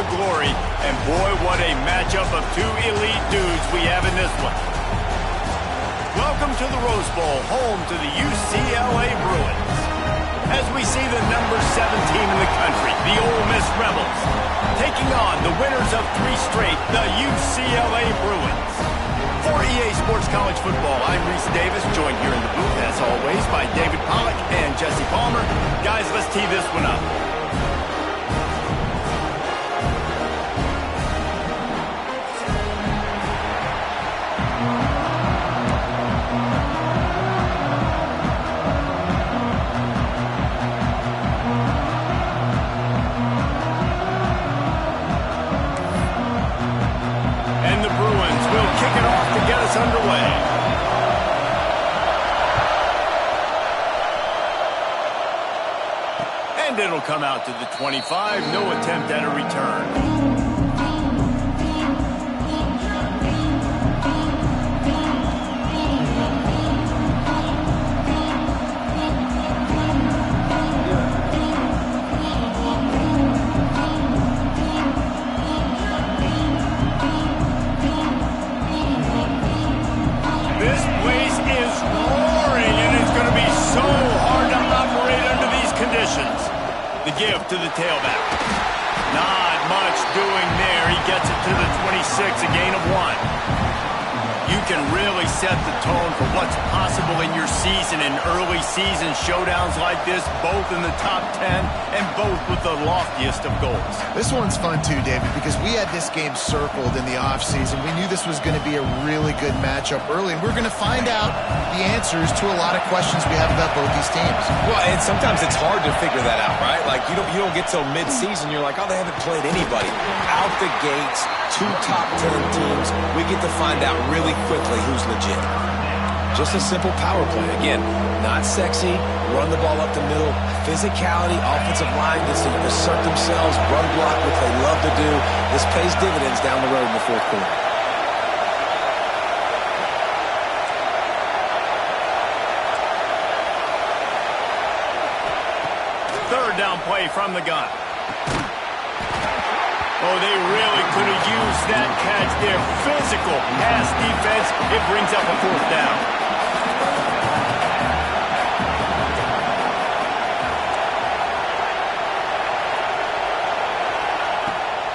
to glory. And boy, what a matchup of two elite dudes we have in this one. Welcome to the Rose Bowl, home to the UCLA Bruins. As we see the number 7 team in the country, the Ole Miss Rebels, taking on the winners of 3 straight, the UCLA Bruins. For EA Sports College Football, I'm Reese Davis, joined here in the booth, as always, by David Pollack and Jesse Palmer. Guys, let's tee this one up. Underway. And it'll come out to the 25. No attempt at a return. The give to the tailback. Not much doing there. He gets it to the 26, a gain of 1. You can really set the tone for what's possible in your season in early season showdowns like this, both in the top 10 and both with the loftiest of goals. This one's fun too, David, because we had this game circled in the offseason. We knew this was going to be a really good matchup early, and we're going to find out the answers to a lot of questions we have about both these teams. Well, and sometimes it's hard to figure that out, right? Like, you don't get till mid-season, you're like, oh, they haven't played anybody. Out the gates, 2 top 10 teams, we get to find out really quickly who's legit. Just a simple power play. Again, not sexy, run the ball up the middle, physicality, offensive line gets to assert themselves, run block, which they love to do. This pays dividends down the road in the 4th quarter. Third down play from the gun. Oh, they really could have used that catch there. Physical pass defense. It brings up a 4th down.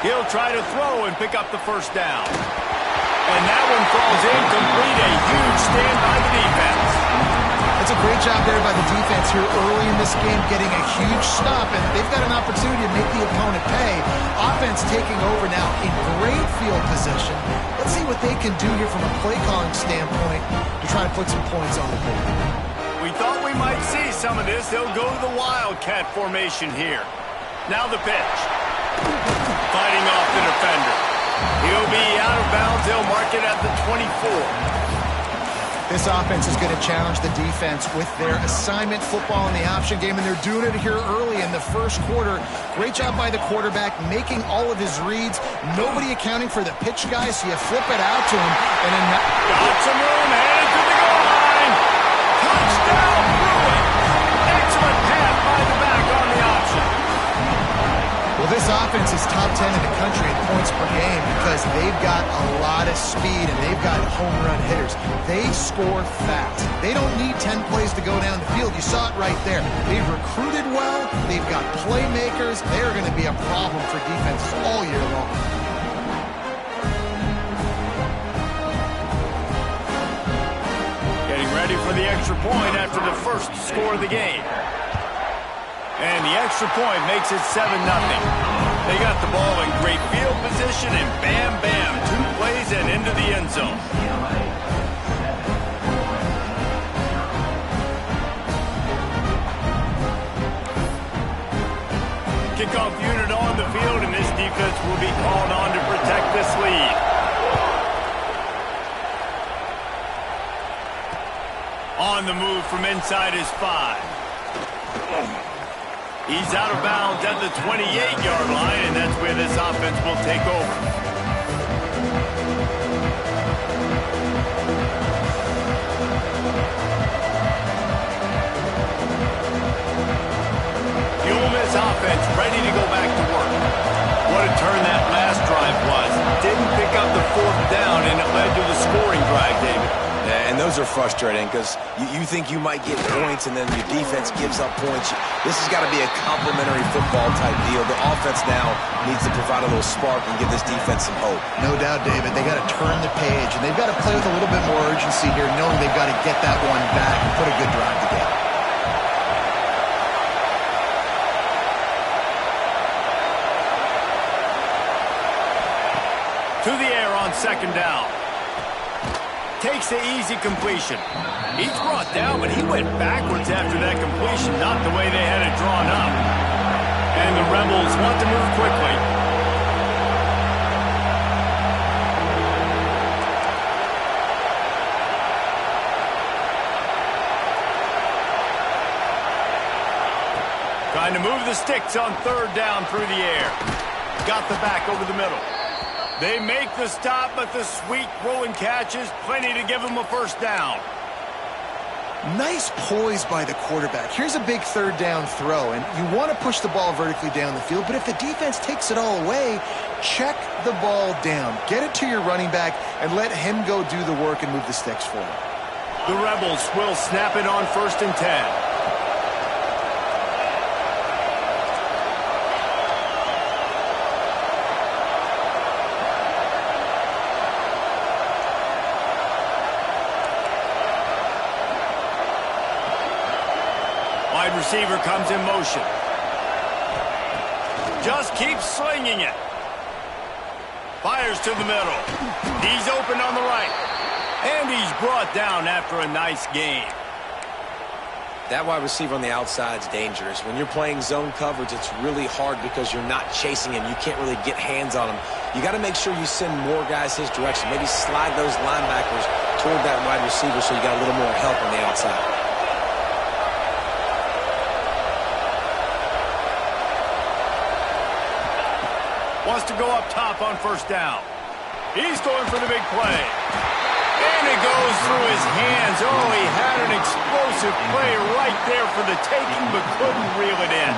He'll try to throw and pick up the 1st down. And that one falls incomplete. A huge stand by the defense. It's a great job there by the defense here early in this game, getting a huge stop, and they've got an opportunity to make the opponent pay. Offense taking over now in great field position. Let's see what they can do here from a play calling standpoint to try to put some points on the board. We thought we might see some of this. They'll go to the Wildcat formation here. Now the pitch. Fighting off the defender. He'll be out of bounds. They'll mark it at the 24. This offense is going to challenge the defense with their assignment football in the option game, and they're doing it here early in the 1st quarter. Great job by the quarterback, making all of his reads. Nobody accounting for the pitch guy, so you flip it out to him. And then got some room, headed to the goal line. Touchdown, Bruins. Excellent pass by the back on the option. Well, this offense is top 10 in the country in points per game because they've got a lot of speed and they've got home run hitters. They score fast. They don't need 10 plays to go down the field. You saw it right there. They've recruited well. They've got playmakers. They're going to be a problem for defenses all year long. Getting ready for the extra point after the first score of the game. And the extra point makes it 7-0. They got the ball in great field position, and bam, bam, 2 plays and into the end zone. Kickoff unit on the field, and this defense will be called on to protect this lead. On the move from inside his 5. He's out of bounds at the 28-yard line, and that's where this offense will take over. The Ole Miss offense ready to go back to work. What a turn that those are frustrating because you think you might get points and then your defense gives up points. This has got to be a complementary football type deal. The offense now needs to provide a little spark and give this defense some hope. No doubt, David. They got to turn the page, and they've got to play with a little bit more urgency here, knowing they've got to get that one back and put a good drive together. To the air on second down. Takes the easy completion. He's brought down, but he went backwards after that completion, not the way they had it drawn up. And the Rebels want to move quickly. Trying to move the sticks on third down through the air. Got the back over the middle. They make the stop, but the sweet throw and catch is plenty to give them a first down. Nice poise by the quarterback. Here's a big third down throw, and you want to push the ball vertically down the field, but if the defense takes it all away, check the ball down. Get it to your running back and let him go do the work and move the sticks for him. The Rebels will snap it on 1st and 10. Wide receiver comes in motion. Just keeps slinging it. Fires to the middle. He's open on the right. And he's brought down after a nice game. That wide receiver on the outside is dangerous. When you're playing zone coverage, it's really hard because you're not chasing him. You can't really get hands on him. You got to make sure you send more guys his direction. Maybe slide those linebackers toward that wide receiver so you got a little more help on the outside. Wants to go up top on first down. He's going for the big play. And it goes through his hands. Oh, he had an explosive play right there for the taking, but couldn't reel it in.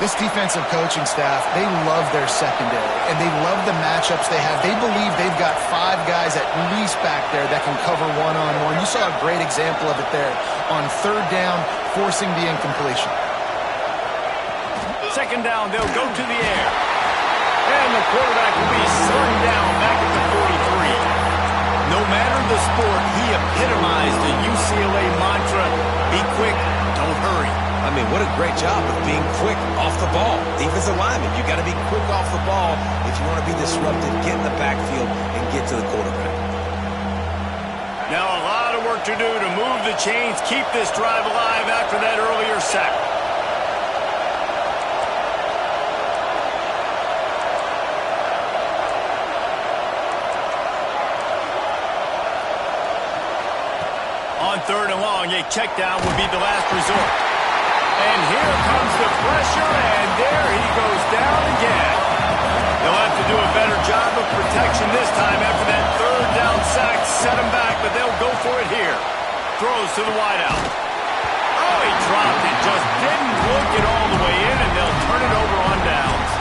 This defensive coaching staff, they love their secondary, and they love the matchups they have. They believe they've got 5 guys at least back there that can cover one-on-one. You saw a great example of it there on third down, forcing the incompletion. Second down, they'll go to the air. And the quarterback will be slung down back at the 43. No matter the sport, he epitomized the UCLA mantra, be quick, don't hurry. I mean, what a great job of being quick off the ball. Defensive lineman, you got to be quick off the ball if you want to be disruptive, get in the backfield, and get to the quarterback. Now a lot of work to do to move the chains, keep this drive alive after that earlier sack. On third and long, a check down would be the last resort. And here comes the pressure, and there he goes down again. They'll have to do a better job of protection this time after that third down sack set him back, but they'll go for it here. Throws to the wideout. Oh, he dropped it, just didn't look it all the way in, and they'll turn it over on downs.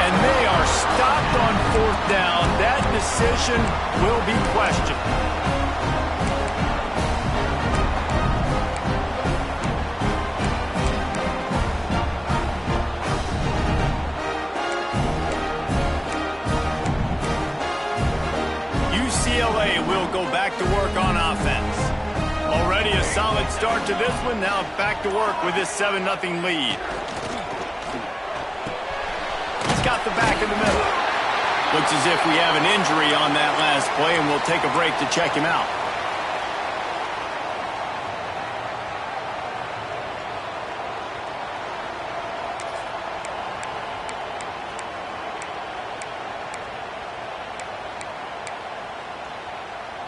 And they are stopped on fourth down. That decision will be questioned. UCLA will go back to work on offense. Already a solid start to this one. Now back to work with this 7-0 lead. He's got the back in the middle. Looks as if we have an injury on that last play, and we'll take a break to check him out.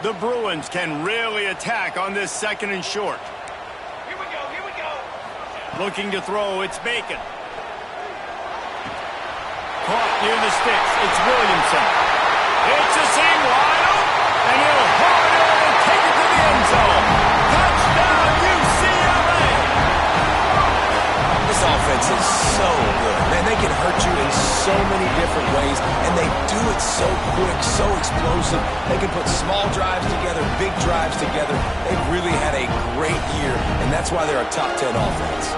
The Bruins can really attack on this 2nd and short. Here we go. Looking to throw, it's Bacon. Caught near the sticks, it's Williamson. It's a seam wide open, and he'll haul it in and take it to the end zone. Touchdown, UCLA! This offense is so good. Man, they can hurt you in so many different ways, and they do it so quick, so explosive. They can put small drives together, big drives together. They've really had a great year, and that's why they're a top 10 offense.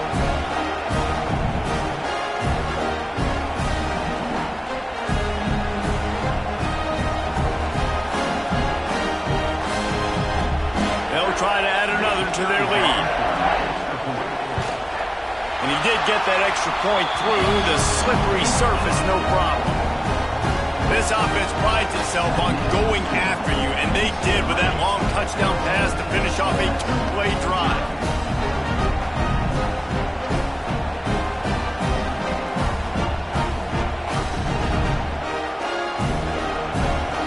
Try to add another to their lead. And he did get that extra point through the slippery surface, no problem. This offense prides itself on going after you, and they did with that long touchdown pass to finish off a two-play drive.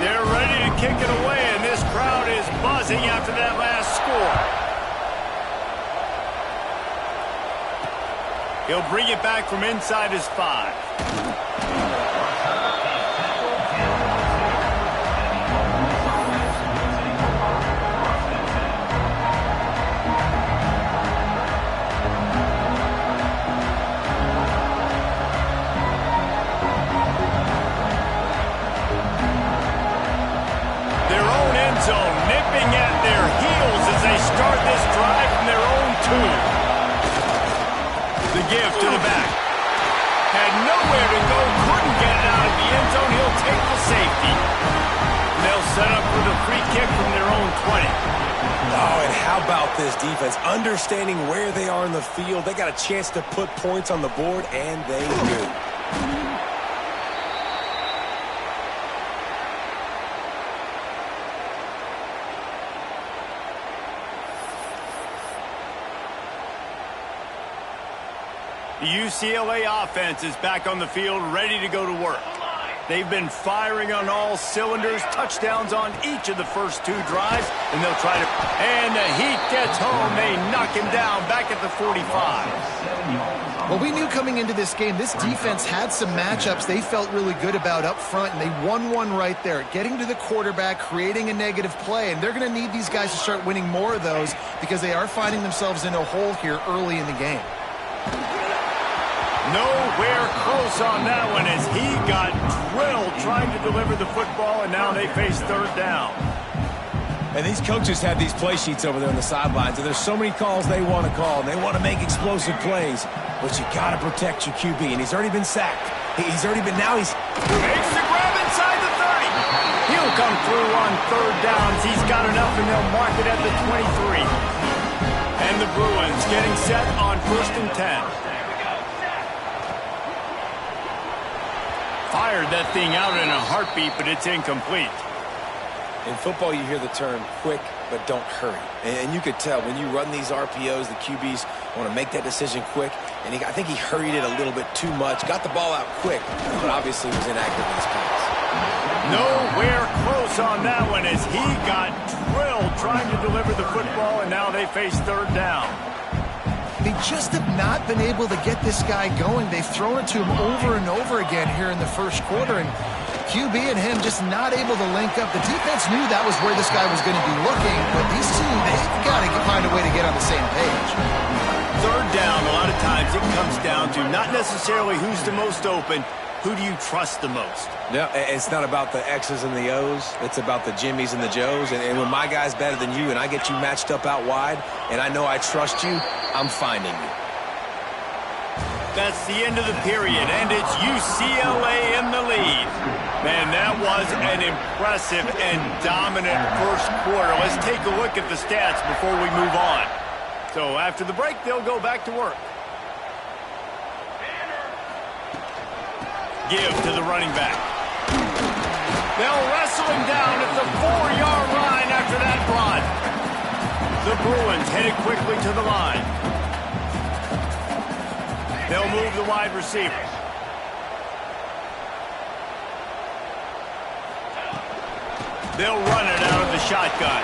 They're ready to kick it away, and this crowd is buzzing after that last score. He'll bring it back from inside his 5. Zone nipping at their heels as they start this drive from their own 2. The give to the back. Had nowhere to go, couldn't get it out of the end zone. He'll take the safety. And they'll set up for the free kick from their own 20. Oh, and how about this defense? Understanding where they are in the field. They got a chance to put points on the board, and they do. The UCLA offense is back on the field, ready to go to work. They've been firing on all cylinders, touchdowns on each of the first 2 drives, and they'll try to... And the heat gets home. They knock him down back at the 45. Well, we knew coming into this game, this defense had some matchups they felt really good about up front, and they won one right there, getting to the quarterback, creating a negative play, and they're going to need these guys to start winning more of those because they are finding themselves in a hole here early in the game. Nowhere close on that one as he got drilled trying to deliver the football, and now they face 3rd down. And these coaches have these play sheets over there on the sidelines, and there's so many calls they want to call, and they want to make explosive plays. But you got to protect your QB, and he's already been sacked. He's already been, now he's... Makes the grab inside the 30. He'll come through on 3rd downs. He's got enough, and they'll mark it at the 23. And the Bruins getting set on 1st and 10. Fired that thing out in a heartbeat, but it's incomplete. In football, you hear the term quick, but don't hurry. And you could tell when you run these RPOs, the QBs want to make that decision quick. And I think he hurried it a little bit too much. Got the ball out quick, but obviously was inaccurate in his pass. Nowhere close on that one as he got drilled trying to deliver the football, and now they face 3rd down. They just have not been able to get this guy going. They've thrown it to him over and over again here in the first quarter, and QB and him just not able to link up. The defense knew that was where this guy was going to be looking, but these 2, they've got to find a way to get on the same page. 3rd down, a lot of times it comes down to not necessarily who's the most open, who do you trust the most? Yeah, it's not about the X's and the O's. It's about the Jimmies and the Joes. And when my guy's better than you and I get you matched up out wide and I know I trust you, I'm finding you. That's the end of the period, and it's UCLA in the lead. Man, that was an impressive and dominant first quarter. Let's take a look at the stats before we move on. So after the break, they'll go back to work. Give to the running back. They'll wrestle him down at the 4-yard line after that run. The Bruins headed quickly to the line. They'll move the wide receiver. They'll run it out of the shotgun.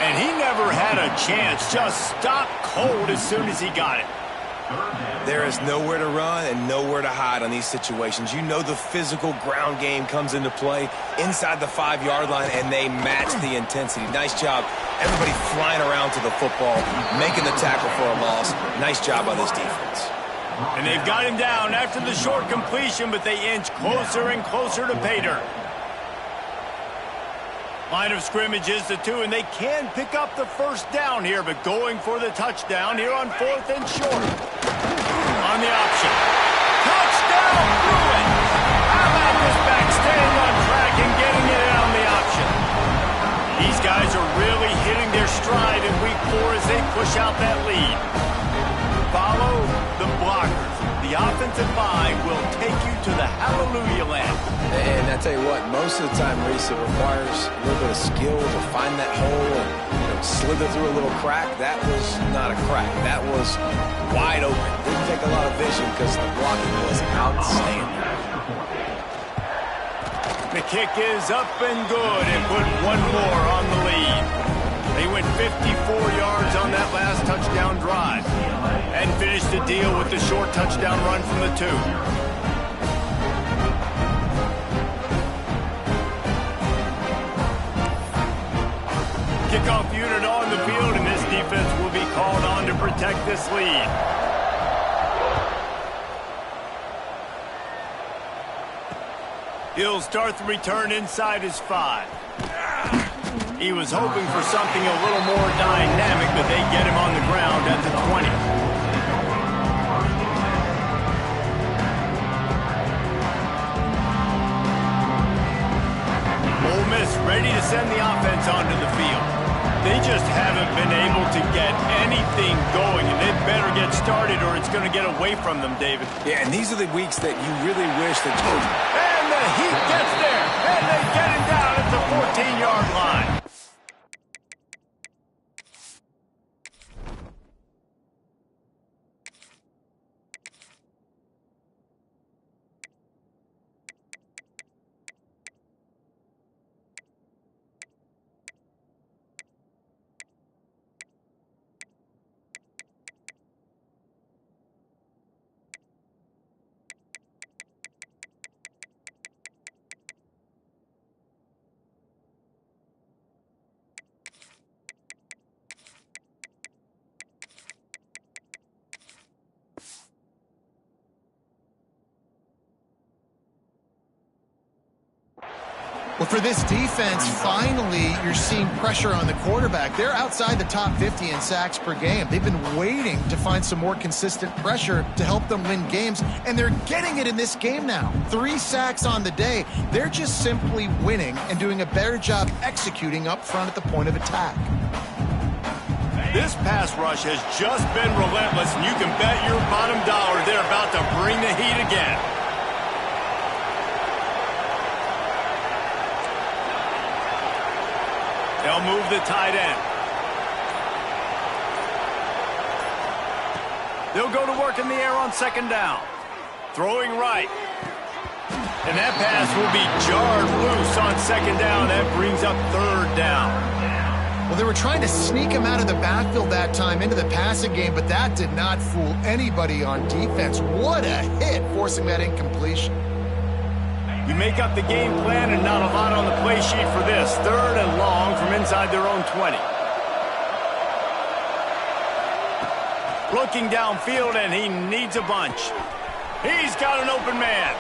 And he never had a chance. Just stopped cold as soon as he got it. There is nowhere to run and nowhere to hide on these situations. You know the physical ground game comes into play inside the 5-yard line, and they match the intensity. Nice job. Everybody flying around to the football, making the tackle for a loss. Nice job by this defense. And they've got him down after the short completion, but they inch closer and closer to pay dirt. Line of scrimmage is the 2, and they can pick up the first down here, but going for the touchdown here on 4th and short. On the option. Touchdown, Bruins! How about this back staying on track and getting it in on the option? These guys are really hitting their stride in week 4 as they push out that lead. Follow the blockers. The offensive line will take you to the hallelujah land. And I tell you what, most of the time, Reese, it requires a little bit of skill to find that hole and slither through a little crack. That was not a crack. That was wide open. Didn't take a lot of vision because the blocking was outstanding. The kick is up and good and put one more on the lead. They went 54 yards on that last touchdown drive and finished the deal with the short touchdown run from the 2. Kickoff unit on the field, and this defense will be called on to protect this lead. He'll start the return inside his 5. He was hoping for something a little more dynamic, but they get him on the ground at the 20. Ole Miss ready to send the offense onto the field. They just haven't been able to get anything going, and they better get started or it's going to get away from them, David. Yeah, and these are the weeks that you really wish that you... And the Heat gets there, and they get him down at the 14-yard line. Well, for this defense, finally, you're seeing pressure on the quarterback. They're outside the top 50 in sacks per game. They've been waiting to find some more consistent pressure to help them win games, and they're getting it in this game now. 3 sacks on the day. They're just simply winning and doing a better job executing up front at the point of attack. This pass rush has just been relentless, and you can bet your bottom dollar they're about to bring the heat again. They'll move the tight end. They'll go to work in the air on 2nd down. Throwing right. And that pass will be jarred loose on 2nd down. That brings up 3rd down. Well, they were trying to sneak him out of the backfield that time into the passing game, but that did not fool anybody on defense. What a hit, forcing that incompletion. You make up the game plan and not a lot on the play sheet for this. 3rd and long from inside their own 20. Looking downfield, and he needs a bunch. He's got an open man.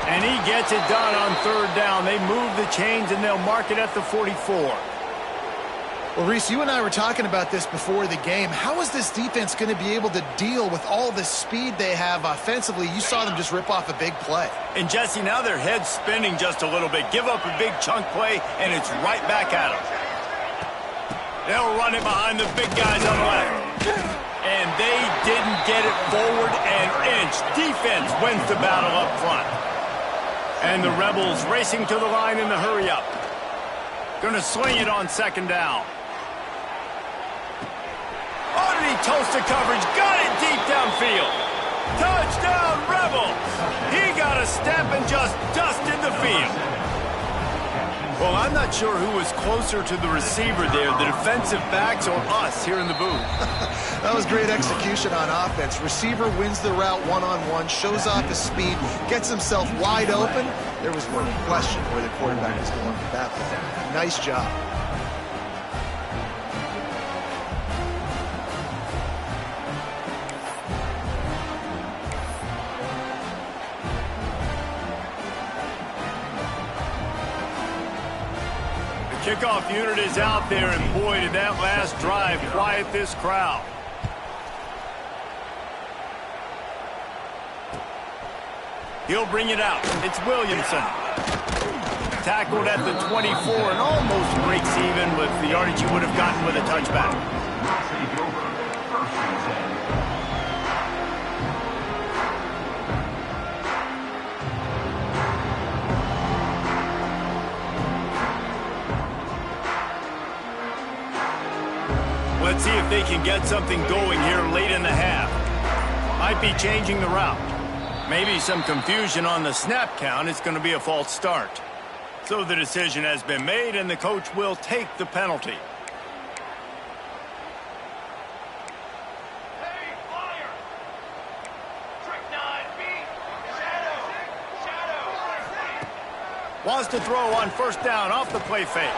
And he gets it done on 3rd down. They move the chains, and they'll mark it at the 44. Well, Reese, you and I were talking about this before the game. How is this defense going to be able to deal with all the speed they have offensively? You saw them just rip off a big play. And, Jesse, now their head's spinning just a little bit. Give up a big chunk play, and it's right back at them. They'll run it behind the big guys on the left. And they didn't get it forward an inch. Defense wins the battle up front. And the Rebels racing to the line in the hurry-up. Gonna sling it on 2nd down. Underneath toasted coverage, got it deep downfield. Touchdown, Rebels! He got a step and just dusted the field. Well, I'm not sure who was closer to the receiver there, the defensive backs or us here in the booth. That was great execution on offense. Receiver wins the route one-on-one, shows off his speed, gets himself wide open. There was no question where the quarterback was going with that one. Nice job. Kickoff unit is out there, and boy, did that last drive quiet this crowd. He'll bring it out. It's Williamson. Tackled at the 24 and almost breaks even with the yardage he would have gotten with a touchback. Let's see if they can get something going here late in the half. Might be changing the route. Maybe some confusion on the snap count. It's going to be a false start. So the decision has been made, and the coach will take the penalty. Hey, flyer! Trick 9B! Shadow! Wants to throw on first down off the play fake.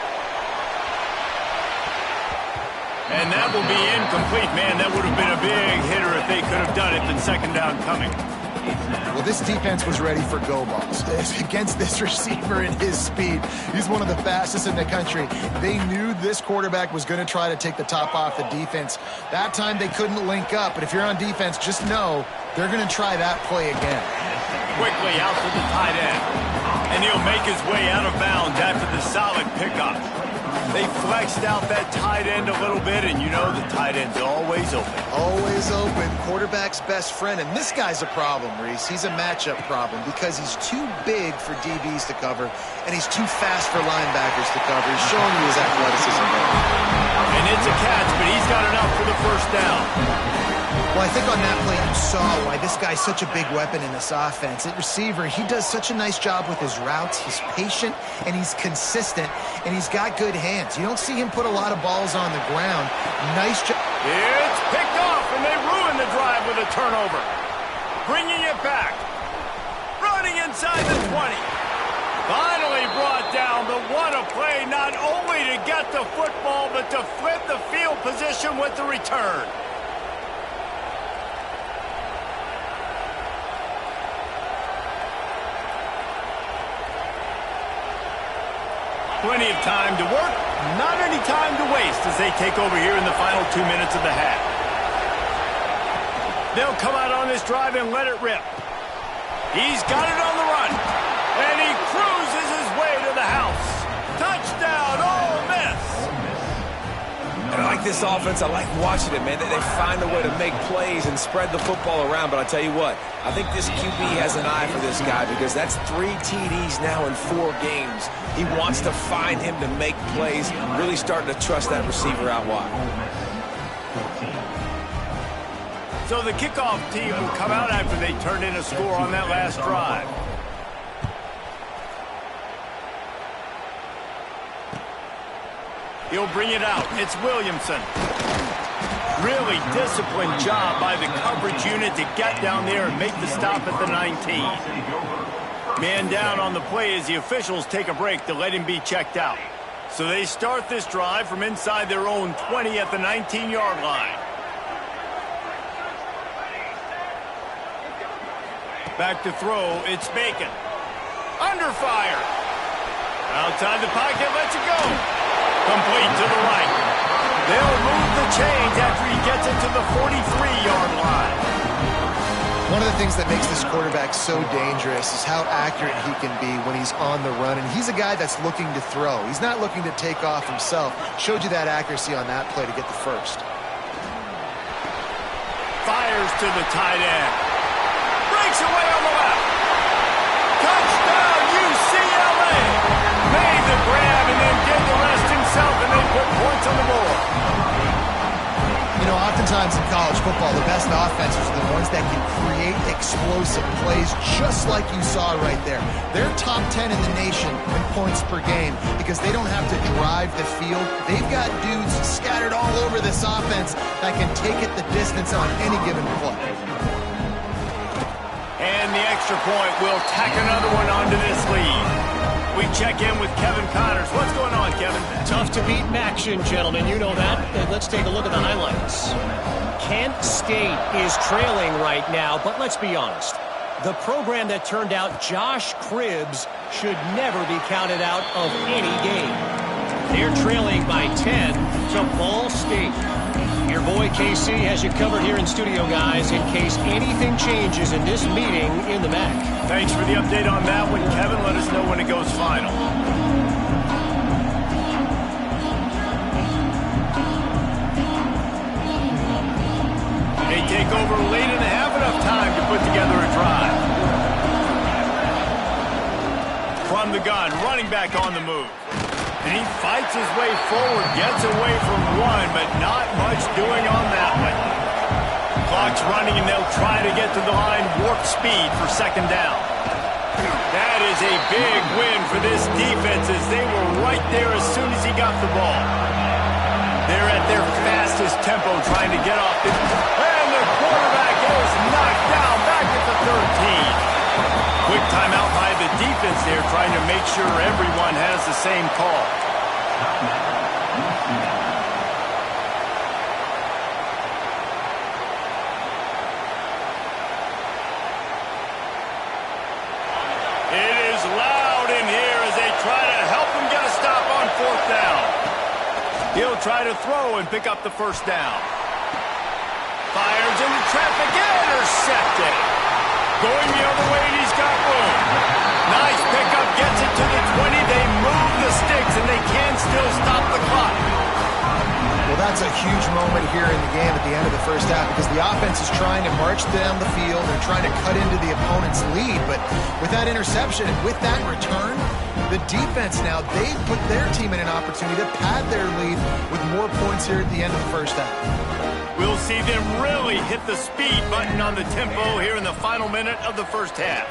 And that will be incomplete. Man, that would have been a big hitter if they could have done it. The second down coming. Well, this defense was ready for go balls. Against this receiver and his speed, he's one of the fastest in the country. They knew this quarterback was going to try to take the top off the defense. That time they couldn't link up, but if you're on defense, just know they're going to try that play again. Quickly out to the tight end. And he'll make his way out of bounds after the solid pickup. They flexed out that tight end a little bit, and you know the tight end's always open. Always open. Quarterback's best friend. And this guy's a problem, Reese. He's a matchup problem because he's too big for DBs to cover, and he's too fast for linebackers to cover. He's showing you his athleticism there. And it's a catch, but he's got it out for the first down. Well, I think on that play you saw why this guy's such a big weapon in this offense. At receiver, he does such a nice job with his routes. He's patient, and he's consistent, and he's got good hands. You don't see him put a lot of balls on the ground. Nice job. It's picked off, and they ruin the drive with a turnover. Bringing it back. Running inside the 20. Finally brought down, but what a play, not only to get the football, but to flip the field position with the return. Plenty of time to work, not any time to waste as they take over here in the final 2 minutes of the half. They'll come out on this drive and let it rip. He's got it on the run, and he cruises his way to the house. Touchdown, Ole Miss! And I like this offense. I like watching it, man. They find a way to make plays and spread the football around. But I tell you what, I think this QB has an eye for this guy because that's 3 TDs now in 4 games. He wants to find him to make plays, really starting to trust that receiver out wide. So the kickoff team will come out after they turned in a score on that last drive. He'll bring it out. It's Williamson. Really disciplined job by the coverage unit to get down there and make the stop at the 19. Man down on the play as the officials take a break to let him be checked out. So they start this drive from inside their own 20 at the 19-yard line. Back to throw, it's Bacon. Under fire. Outside the pocket, lets it go. Complete to the right. They'll move the chains after he gets it to the 43-yard line. One of the things that makes this quarterback so dangerous is how accurate he can be when he's on the run. And he's a guy that's looking to throw. He's not looking to take off himself. Showed you that accuracy on that play to get the first. Fires to the tight end. Breaks away on the left. Touchdown, UCLA. Made the grab and then did the rest himself, and they put points on the board. You know, oftentimes in college football, the best offenses are the ones that can create explosive plays just like you saw right there. They're top 10 in the nation in points per game because they don't have to drive the field. They've got dudes scattered all over this offense that can take it the distance on any given play. And the extra point will tack another one onto this lead. We check in with Kevin Connors. What's going on, Kevin? Tough to beat in action, gentlemen. You know that. And let's take a look at the highlights. Kent State is trailing right now, but let's be honest. The program that turned out Josh Cribbs should never be counted out of any game. They're trailing by 10 to Ball State. Your boy KC has you covered here in studio, guys, in case anything changes in this meeting in the MAC. Thanks for the update on that one, Kevin. Let us know when it goes final. They take over late and have enough time to put together a drive. From the gun, running back on the move. And he fights his way forward, gets away from one, but not much doing on that one. Clock's running, and they'll try to get to the line warp speed for second down. That is a big win for this defense as they were right there as soon as he got the ball. They're at their fastest tempo trying to get off the... And the quarterback is knocked down back at the 13. Quick timeout by the defense there, trying to make sure everyone has the same call. It is loud in here as they try to help him get a stop on fourth down. He'll try to throw and pick up the first down. Fires into traffic, intercepted. Going the other way, and he's got room. Nice pickup, gets it to the 20. They move the sticks, and they can still stop the clock. Well, that's a huge moment here in the game at the end of the first half because the offense is trying to march down the field. They're trying to cut into the opponent's lead, but with that interception and with that return, the defense now, they've put their team in an opportunity to pad their lead with more points here at the end of the first half. We'll see them really hit the speed button on the tempo here in the final minute of the first half.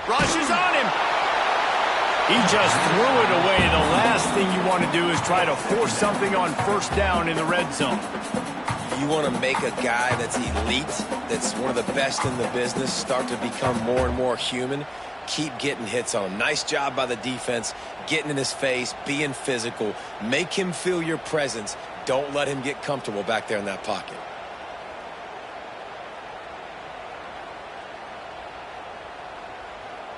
Rush is on him. He just threw it away. The last thing you want to do is try to force something on first down in the red zone. You want to make a guy that's elite, that's one of the best in the business, start to become more and more human. Keep getting hits on him. Nice job by the defense, getting in his face, being physical. Make him feel your presence. Don't let him get comfortable back there in that pocket.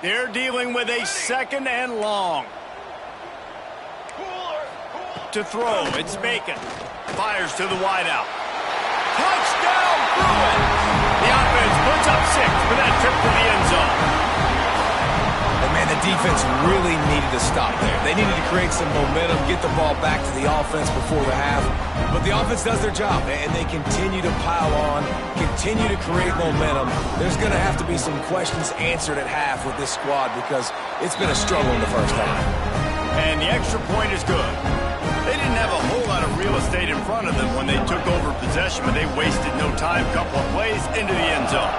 They're dealing with a second and long. To throw, it's Bacon. Fires to the wideout. Touchdown, Bruins! The offense puts up 6 for that trip to the end zone. And man, the defense really needed to stop there. They needed to create some momentum, get the ball back to the offense before the half. But the offense does their job, and they continue to pile on, continue to create momentum. There's going to have to be some questions answered at half with this squad because it's been a struggle in the first half. And the extra point is good. They didn't have a whole lot of real estate in front of them when they took over possession, but they wasted no time. Couple of plays into the end zone.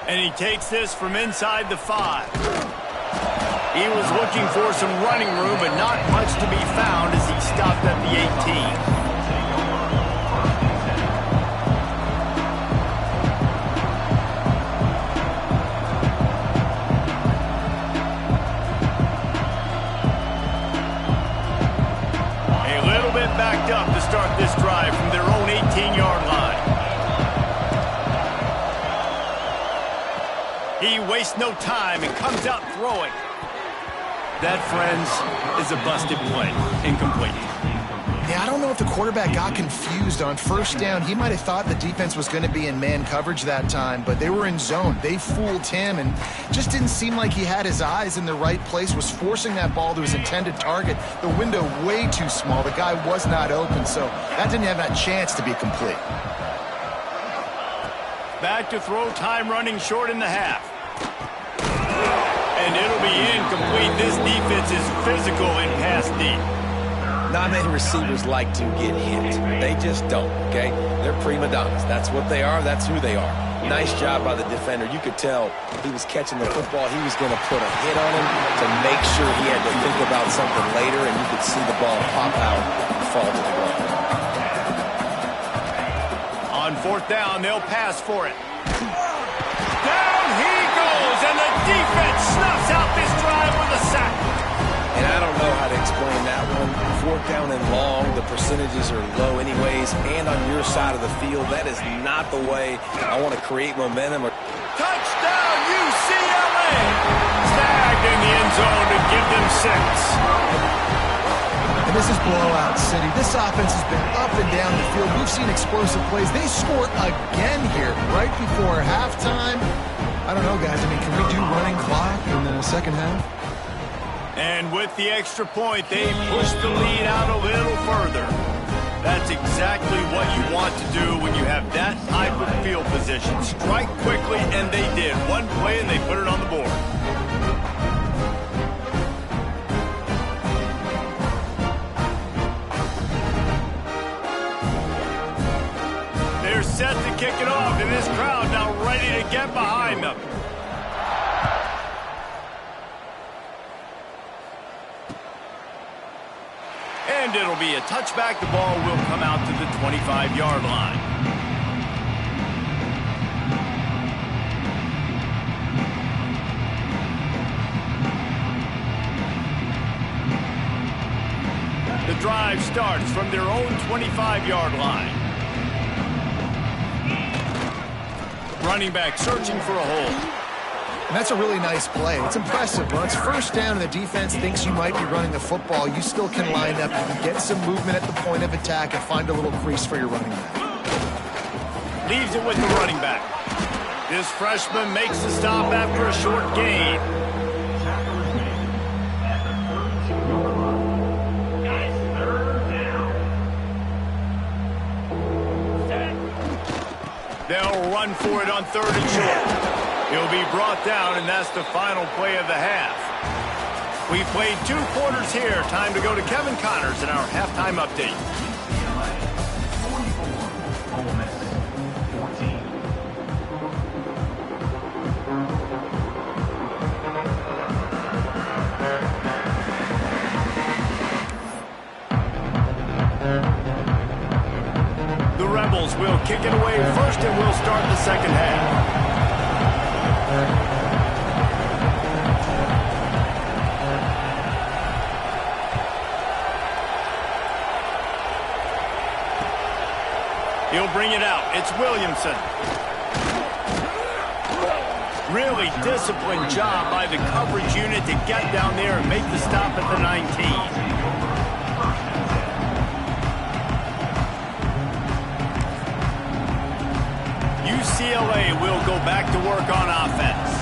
And he takes this from inside the 5. He was looking for some running room, but not much to be found as he stopped at the 18. Backed up to start this drive from their own 18-yard line. He wastes no time and comes out throwing. That, friends, is a busted play. Incomplete. Yeah, I don't know if the quarterback got confused on first down. He might have thought the defense was going to be in man coverage that time, but they were in zone. They fooled him and just didn't seem like he had his eyes in the right place, was forcing that ball to his intended target. The window way too small. The guy was not open, so that didn't have that chance to be complete. Back to throw, time running short in the half. And it'll be incomplete. This defense is physical and pass deep. Not many receivers like to get hit. They just don't, okay? They're prima donnas. That's what they are. That's who they are. Nice job by the defender. You could tell he was catching the football. He was going to put a hit on him to make sure he had to think about something later, and you could see the ball pop out and fall to the ground. On fourth down, they'll pass for it. Down he goes, and the defense snuffs out this drive with a sack. And I don't know how to explain that one. Fourth down and long, the percentages are low anyways, and on your side of the field, that is not the way I want to create momentum or Touchdown, UCLA! Snagged in the end zone to give them 6. And this is blowout city. This offense has been up and down the field. We've seen explosive plays. They score again here right before halftime. I don't know, guys. I mean, can we do running clock in the second half? And with the extra point, they push the lead out a little further. That's exactly what you want to do when you have that type of field position. Strike quickly, and they did. One play, and they put it on the board. They're set to kick it off, and this crowd now ready to get behind them. And it'll be a touchback. The ball will come out to the 25-yard line. The drive starts from their own 25-yard line. Running back searching for a hole. And that's a really nice play. It's impressive. When it's first down and the defense thinks you might be running the football, you still can line up. You can get some movement at the point of attack and find a little crease for your running back. Leaves it with the running back. This freshman makes the stop after a short gain. They'll run for it on 3rd and short. He'll be brought down, and that's the final play of the half. We've played 2 quarters here. Time to go to Kevin Connors in our halftime update. The Rebels will kick it away first, and we'll start the second half. He'll bring it out. It's Williamson. Really disciplined job by the coverage unit to get down there and make the stop at the 19. UCLA will go back to work on offense.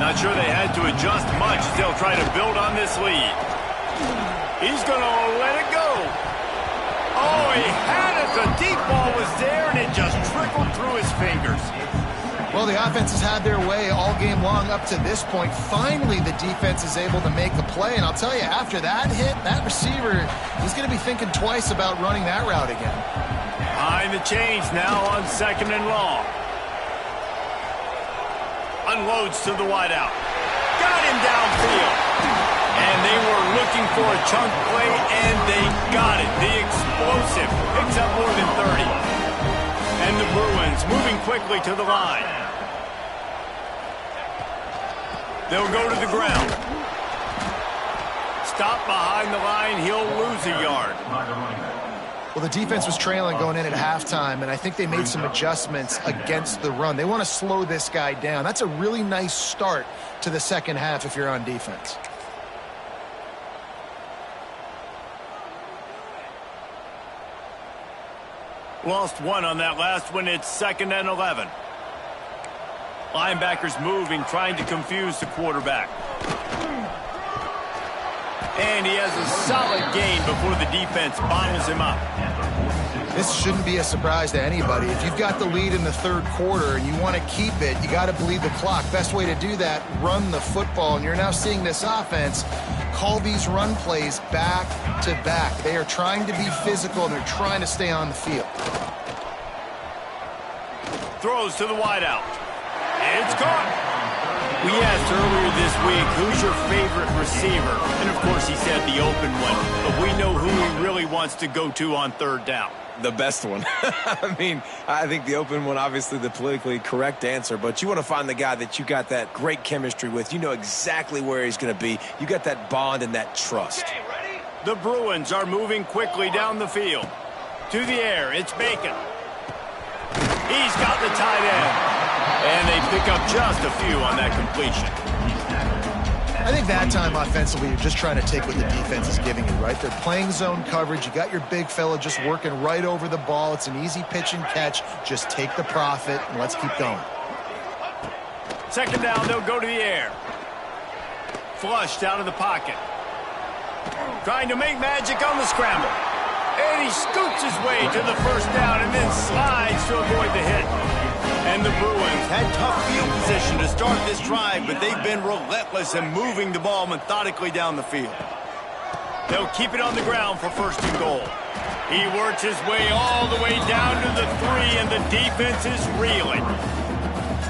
Not sure they had to adjust much as they'll try to build on this lead. He's going to let it go. Oh, he had it. The deep ball was there, and it just trickled through his fingers. Well, the offense has had their way all game long up to this point. Finally, the defense is able to make a play, and I'll tell you, after that hit, that receiver, he's going to be thinking twice about running that route again. Behind the chains now on 2nd and long. Unloads to the wideout. Got him downfield. And they were looking for a chunk play, and they got it. The explosive picks up more than 30. And the Bruins moving quickly to the line. They'll go to the ground. Stop behind the line. He'll lose a yard. Well, the defense was trailing going in at halftime, and I think they made some adjustments against the run. They want to slow this guy down. That's a really nice start to the second half if you're on defense. Lost one on that last one. It's 2nd and 11. Linebackers moving, trying to confuse the quarterback. And he has a solid gain before the defense bottles him up. This shouldn't be a surprise to anybody. If you've got the lead in the 3rd quarter and you want to keep it, you got to bleed the clock. Best way to do that, run the football. And you're now seeing this offense call these run plays back to back. They are trying to be physical, and they're trying to stay on the field. Throws to the wideout. It's caught. We asked earlier this week, who's your favorite receiver? And, of course, he said the open one. But we know who he really wants to go to on 3rd down. The best one. I mean, I think the open one, obviously the politically correct answer, but you want to find the guy that you got that great chemistry with. You know exactly where he's going to be. You got that bond and that trust. Okay, ready? The Bruins are moving quickly down the field. To the air, it's Bacon. He's got the tight end. And they pick up just a few on that completion. I think that time offensively, you're just trying to take what the defense is giving you, right? They're playing zone coverage. You got your big fella just working right over the ball. It's an easy pitch and catch. Just take the profit, and let's keep going. Second down, they'll go to the air. Flushed out of the pocket. Trying to make magic on the scramble. And he scoots his way to the first down and then slides to avoid the hit. And the Bruins had tough field position to start this drive, but they've been relentless in moving the ball methodically down the field. They'll keep it on the ground for first and goal. He works his way all the way down to the 3, and the defense is reeling.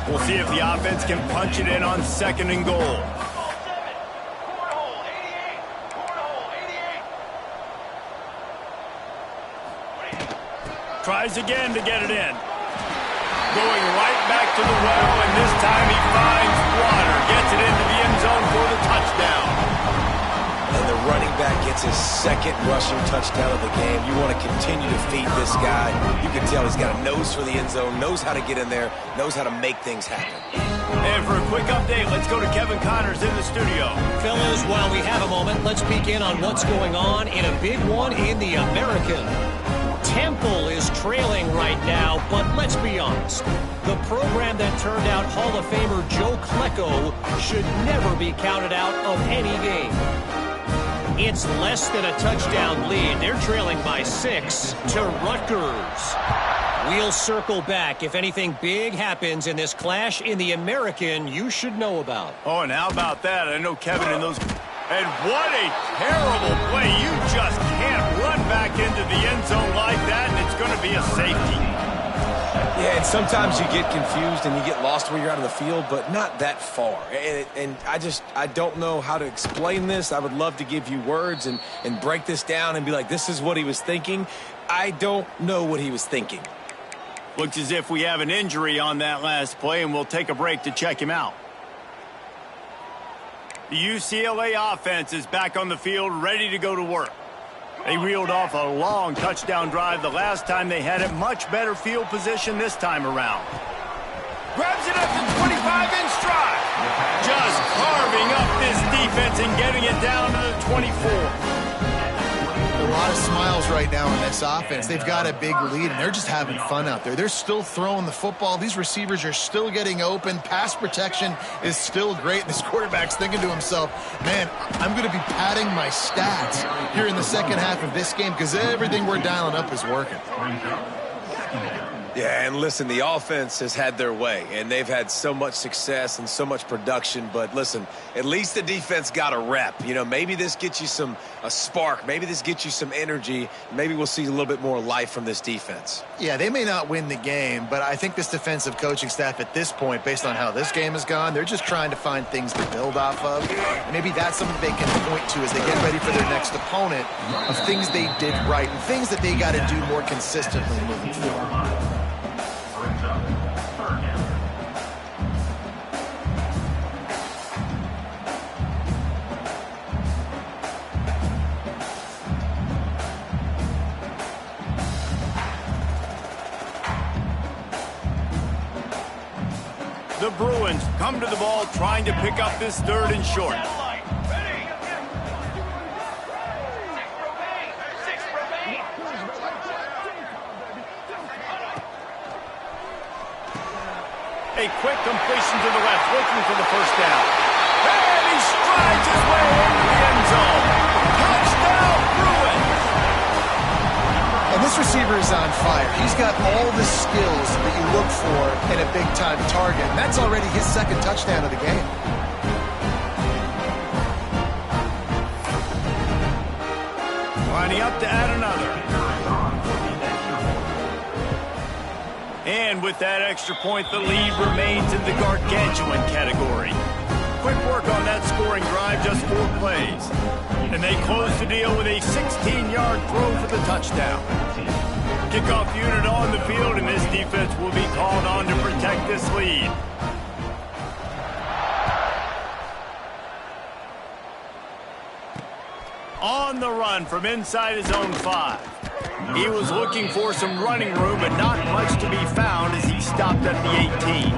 We'll see if the offense can punch it in on second and goal. Tries again to get it in. Going right back to the well, and this time he finds water. Gets it into the end zone for the touchdown. And the running back gets his second rushing touchdown of the game. You want to continue to feed this guy. You can tell he's got a nose for the end zone, knows how to get in there, knows how to make things happen. And for a quick update, let's go to Kevin Connors in the studio. Fellas, while we have a moment, let's peek in on what's going on in a big one in the American. Temple is trailing right now, but let's be honest. The program that turned out Hall of Famer Joe Klecko should never be counted out of any game. It's less than a touchdown lead. They're trailing by 6 to Rutgers. We'll circle back if anything big happens in this clash in the American you should know about. Oh, and how about that? I know Kevin and those... And what a terrible play. You just can't run back into the end zone like that, and it's going to be a safety. Yeah, and sometimes you get confused and you get lost where you're out of the field, but not that far. And I don't know how to explain this. I would love to give you words and break this down and be like, this is what he was thinking. I don't know what he was thinking. Looks as if we have an injury on that last play, and we'll take a break to check him out. The UCLA offense is back on the field, ready to go to work. They reeled off a long touchdown drive the last time they had it. Much better field position this time around. Grabs it up to 25 in stride. Just carving up this defense and getting it down to the 24. A lot of smiles right now in this offense. They've got a big lead, and they're just having fun out there. They're still throwing the football. These receivers are still getting open. Pass protection is still great. This quarterback's thinking to himself, man, I'm going to be padding my stats here in the second half of this game because everything we're dialing up is working. Yeah, and listen, the offense has had their way, and they've had so much success and so much production. But listen, at least the defense got a rep. You know, maybe this gets you a spark. Maybe this gets you some energy. Maybe we'll see a little bit more life from this defense. Yeah, they may not win the game, but I think this defensive coaching staff at this point, based on how this game has gone, they're just trying to find things to build off of. And maybe that's something they can point to as they get ready for their next opponent of things they did right and things that they got to do more consistently moving forward. The Bruins come to the ball trying to pick up this third and short. A quick completion to the left, looking for the first down. And he strides his way into the end zone. Touchdown, Bruins! And this receiver is on fire. He's got all the skills that you look for in a big-time target. And that's already his second touchdown of the game. Lining up to add another. And with that extra point, the lead remains in the gargantuan category. Quick work on that scoring drive, just 4 plays. And they close the deal with a 16-yard throw for the touchdown. Kickoff unit on the field, and this defense will be called on to protect this lead. On the run from inside his own 5. He was looking for some running room, but not much to be found as he stopped at the 18.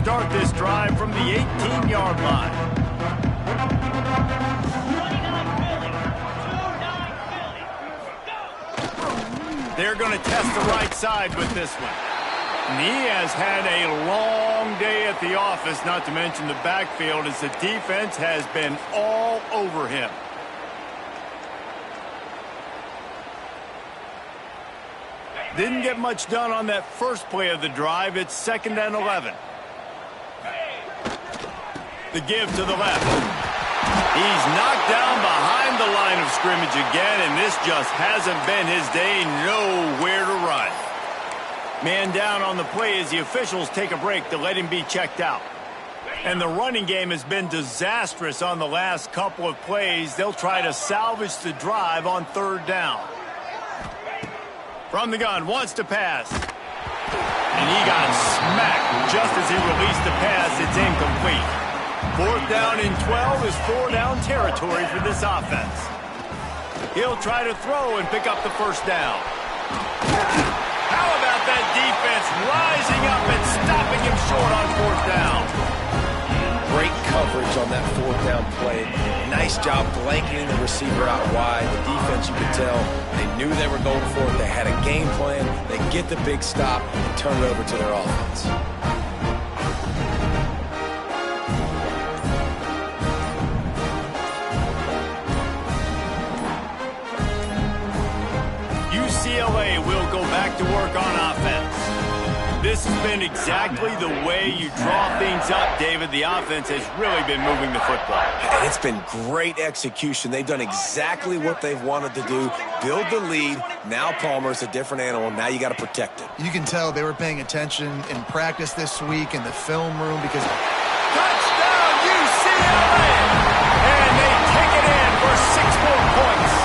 start this drive from the 18-yard line. 29 Philly. 29 Philly. Go. They're going to test the right side with this one. And he has had a long day at the office, not to mention the backfield, as the defense has been all over him. Didn't get much done on that first play of the drive. It's 2nd and 11. The give to the left. He's knocked down behind the line of scrimmage again, and this just hasn't been his day. Nowhere to run. Man down on the play as the officials take a break to let him be checked out. And the running game has been disastrous on the last couple of plays. They'll try to salvage the drive on 3rd down. From the gun, wants to pass. And he got smacked just as he released the pass. It's incomplete. 4th down and 12 is 4-down territory for this offense. He'll try to throw and pick up the 1st down. How about that defense rising up and stopping him short on 4th down? Great coverage on that 4th down play. Nice job blanketing the receiver out wide. The defense, you could tell, they knew they were going for it. They had a game plan. They get the big stop and turn it over to their offense. UCLA will go back to work on offense. This has been exactly the way you draw things up, David. The offense has really been moving the football. And it's been great execution. They've done exactly what they've wanted to do. Build the lead. Now Palmer's a different animal. Now you got to protect it. You can tell they were paying attention in practice this week in the film room because... Touchdown, UCLA! And they take it in for 6 more points.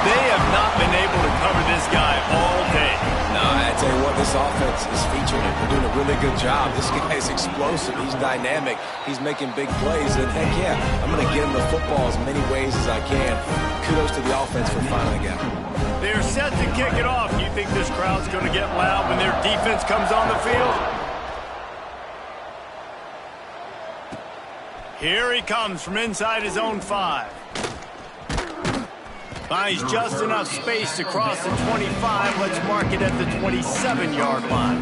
They have not been able to cover this guy all day. No, I tell you what, this offense is featuring him. They're doing a really good job. This guy is explosive. He's dynamic. He's making big plays. And heck yeah, I'm going to get him the football as many ways as I can. Kudos to the offense for finding a gap. They're set to kick it off. You think this crowd's going to get loud when their defense comes on the field? Here he comes from inside his own 5. Finds just enough space to cross the 25. Let's mark it at the 27-yard line.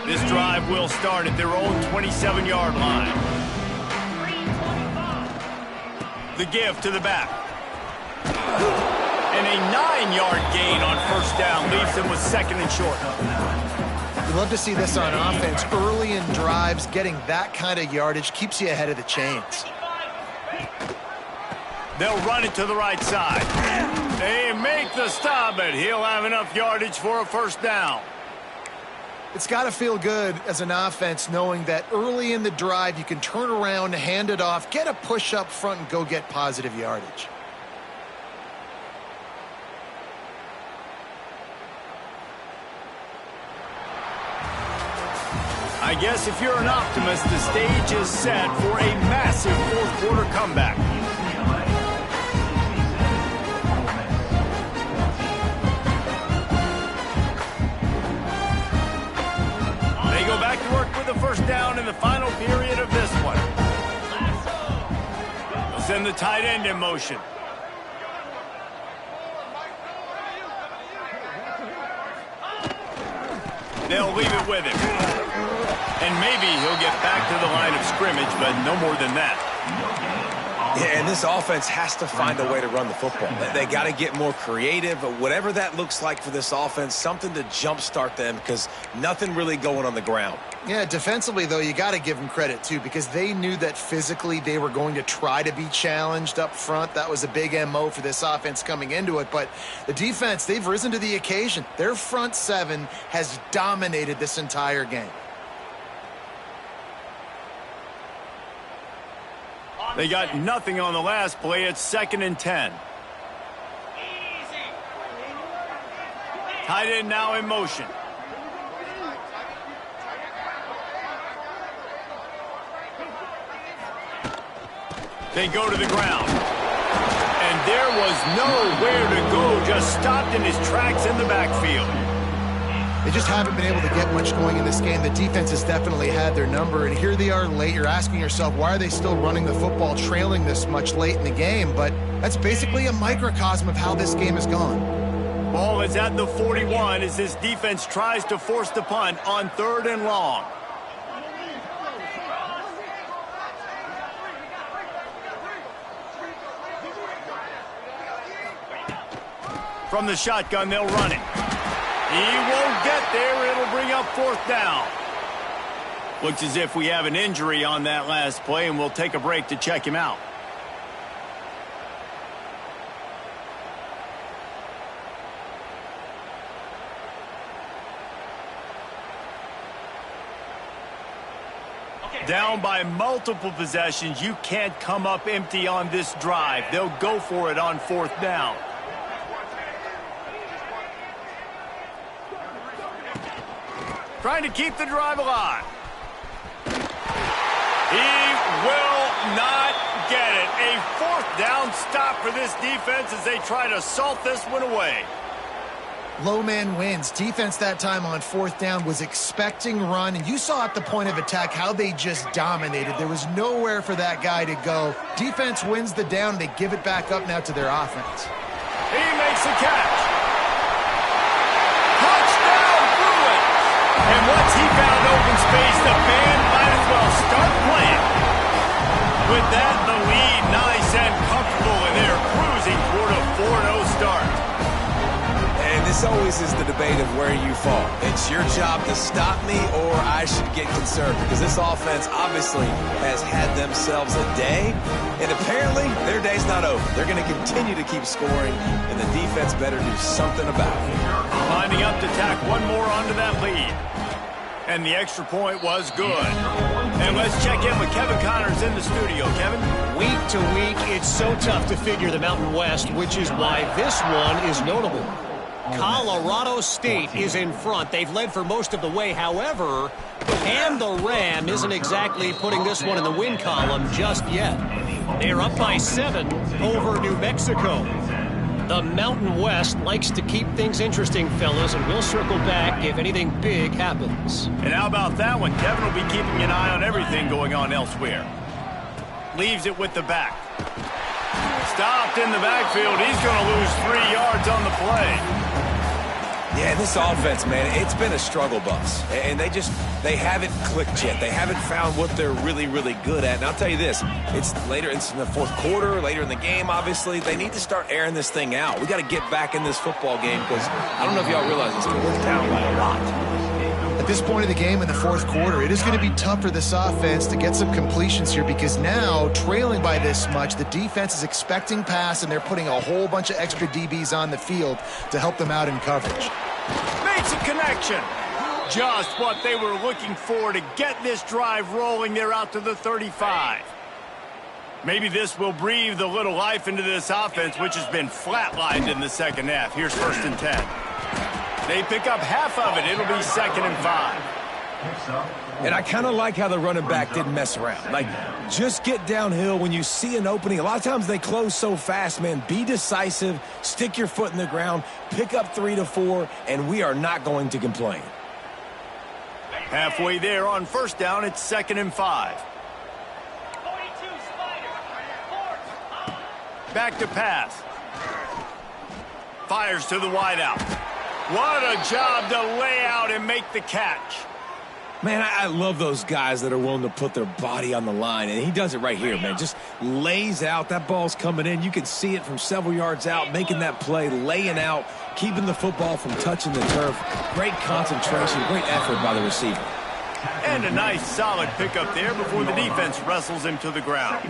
This drive will start at their own 27-yard line. The give to the back. And a 9-yard gain on 1st down leaves him with 2nd and short. You love to see this on offense. Early in drives, getting that kind of yardage keeps you ahead of the chains. They'll run it to the right side. They make the stop, but he'll have enough yardage for a 1st down. It's got to feel good as an offense knowing that early in the drive you can turn around, hand it off, get a push up front, and go get positive yardage. I guess if you're an optimist, the stage is set for a massive 4th quarter comeback. They go back to work with the 1st down in the final period of this one. They'll send the tight end in motion. They'll leave it with him. And maybe he'll get back to the line of scrimmage, but no more than that. Yeah, and this offense has to find a way to run the football. They got to get more creative, but whatever that looks like for this offense, something to jumpstart them because nothing really going on the ground. Yeah, defensively, though, you got to give them credit, too, because they knew that physically they were going to try to be challenged up front. That was a big MO for this offense coming into it. But the defense, they've risen to the occasion. Their front 7 has dominated this entire game. They got nothing on the last play. It's 2nd and 10. Tight end now in motion. They go to the ground. And there was nowhere to go, just stopped in his tracks in the backfield. They just haven't been able to get much going in this game. The defense has definitely had their number, and here they are late. You're asking yourself, why are they still running the football, trailing this much late in the game? But that's basically a microcosm of how this game has gone. Ball is at the 41 as this defense tries to force the punt on 3rd and long. From the shotgun, they'll run it. He won't get there. It'll bring up 4th down. Looks as if we have an injury on that last play, and we'll take a break to check him out. Down by multiple possessions. You can't come up empty on this drive. They'll go for it on 4th down. Trying to keep the drive alive. He will not get it. A 4th down stop for this defense as they try to salt this one away. Low man wins. Defense that time on 4th down was expecting run, and you saw at the point of attack how they just dominated. There was nowhere for that guy to go. Defense wins the down. They give it back up now to their offense. He makes a catch. Touchdown, Bruins! And once he found open space, the band might as well start playing. With that, the lead nice and comfortable, and they're cruising toward a 4-0 start. And this always is the debate of where you fall. It's your job to stop me, or I should get concerned, because this offense obviously has had themselves a day, and apparently their day's not over. They're going to continue to keep scoring, and the defense better do something about it. Lining up to tack one more onto that lead. And the extra point was good. And let's check in with Kevin Connors in the studio. Kevin? Week to week, it's so tough to figure the Mountain West, which is why this one is notable. Colorado State is in front. They've led for most of the way. However, and the Ram isn't exactly putting this one in the win column just yet. They're up by 7 over New Mexico. The Mountain West likes to keep things interesting, fellas, and we'll circle back if anything big happens. And how about that one? Kevin will be keeping an eye on everything going on elsewhere. Leaves it with the back. Stopped in the backfield. He's going to lose 3 yards on the play. Yeah, this offense, man, it's been a struggle bus. And they haven't clicked yet. They haven't found what they're really, really good at. And I'll tell you this, it's in the 4th quarter, later in the game, obviously. They need to start airing this thing out. We got to get back in this football game because I don't know if y'all realize this, but we're down by a lot. At this point of the game in the 4th quarter, it is going to be tough for this offense to get some completions here because now, trailing by this much, the defense is expecting pass, and they're putting a whole bunch of extra DBs on the field to help them out in coverage. Makes a connection. Just what they were looking for to get this drive rolling. They're out to the 35. Maybe this will breathe a little life into this offense, which has been flatlined in the second half. Here's 1st and 10. They pick up half of it. It'll be 2nd and 5. And I kind of like how the running back didn't mess around. Like, just get downhill when you see an opening. A lot of times they close so fast, man. Be decisive, stick your foot in the ground, pick up 3 to 4, and we are not going to complain. Halfway there on 1st down, it's 2nd and 5. Back to pass. Fires to the wideout. What a job to lay out and make the catch. Man, I love those guys that are willing to put their body on the line, and he does it right here, man. Just lays out. That ball's coming in. You can see it from several yards out, making that play, laying out, keeping the football from touching the turf. Great concentration, great effort by the receiver. And a nice, solid pickup there before the defense wrestles him to the ground.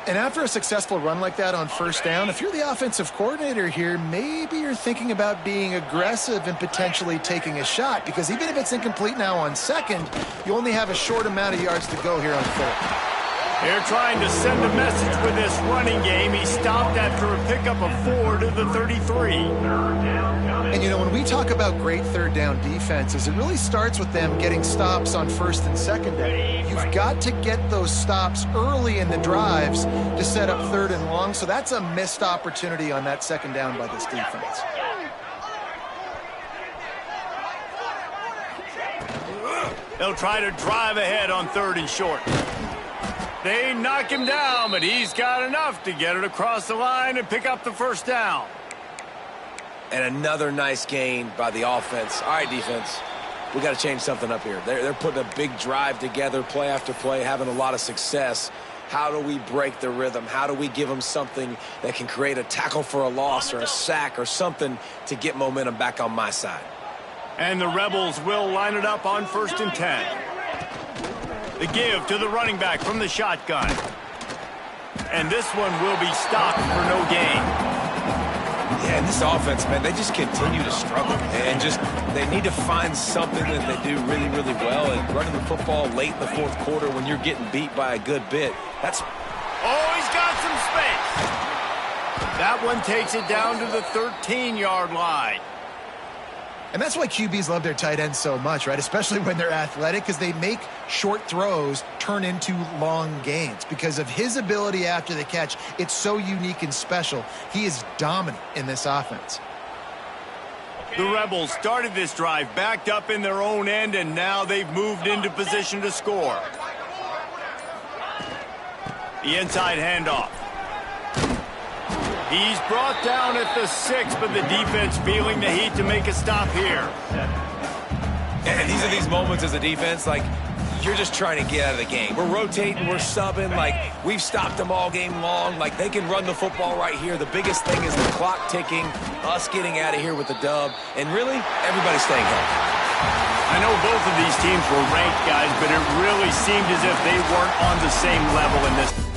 And after a successful run like that on 1st down, if you're the offensive coordinator here, maybe you're thinking about being aggressive and potentially taking a shot, because even if it's incomplete now on 2nd, you only have a short amount of yards to go here on 3rd. They're trying to send a message with this running game. He stopped after a pickup of 4 to the 33. And, you know, when we talk about great third down defenses, it really starts with them getting stops on first and second down. You've got to get those stops early in the drives to set up third and long, so that's a missed opportunity on that second down by this defense. They'll try to drive ahead on third and short. They knock him down, but he's got enough to get it across the line and pick up the first down. And another nice gain by the offense. All right, defense, we got to change something up here. They're putting a big drive together, play after play, having a lot of success. How do we break the rhythm? How do we give them something that can create a tackle for a loss or a sack or something to get momentum back on my side? And the Rebels will line it up on 1st and 10. The give to the running back from the shotgun. And this one will be stopped for no gain. Yeah, and this offense, man, they just continue to struggle. And they need to find something that they do really, really well. And running the football late in the fourth quarter when you're getting beat by a good bit, that's... Oh, he's got some space. That one takes it down to the 13-yard line. And that's why QBs love their tight ends so much, right? Especially when they're athletic, because they make short throws turn into long gains. Because of his ability after the catch, it's so unique and special. He is dominant in this offense. The Rebels started this drive backed up in their own end, and now they've moved into position to score. The inside handoff. He's brought down at the 6, but the defense feeling the heat to make a stop here. And these are these moments as a defense, like, you're just trying to get out of the game. We're rotating, we're subbing, like, we've stopped them all game long. Like, they can run the football right here. The biggest thing is the clock ticking, us getting out of here with the dub, and really, everybody staying healthy. I know both of these teams were ranked, guys, but it really seemed as if they weren't on the same level in this.